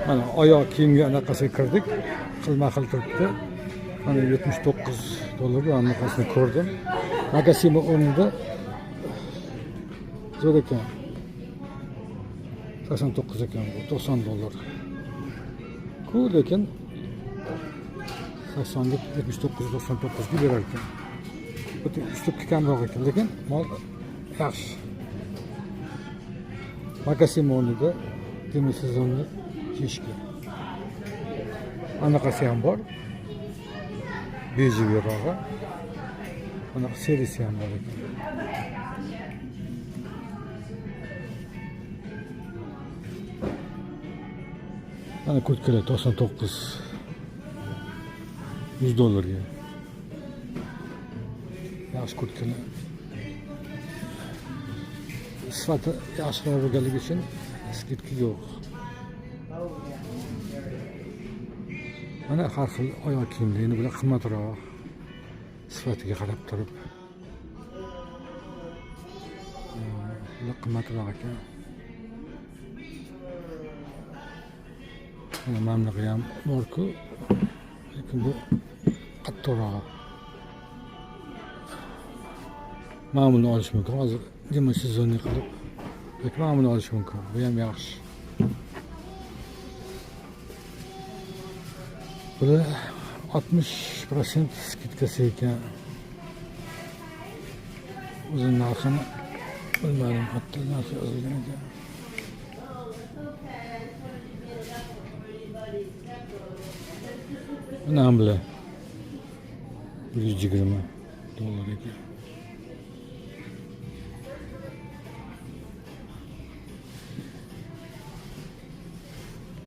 Mana oyoq kiyimga anaqasiga kirdik. Xilma-xil turibdi. Mana $79 anaqasini ko'rdim. Makasimo o'rnida zo'r ekan. 89 ekan bu, $90. Ku lekin 80 ga 79.99 ga berar ekan. Bu ustki kamroq ekan, lekin mol yaxshi. Makasimo o'rnida temir sezonni kiyishga. Anaqasi ham bor. Bejivroq. Mana serisi ham bor ekan. Mana kurtkalar 99 $100 ga. Yaxshi kurtkalar. Sifati yaxshiroq bo'lganligi uchun skidka yo'q. Mana har xil oyoq kiyimlar, endi bular qimmatroq. Sifatiga qarab turib. Bular qimmatroq ekan. Mana bunaqa ham bor-ku, lekin bu qattiqroq. Mana buni olish mumkin. Hozir demak sezonni qilib, lekin mana buni olish mumkin. Bu ham yaxshi. Bular 60% skidkasi ekan. O'zini narxini bilmadim, hatto narxi yozilgan ekan. Mana bular $120 ekan.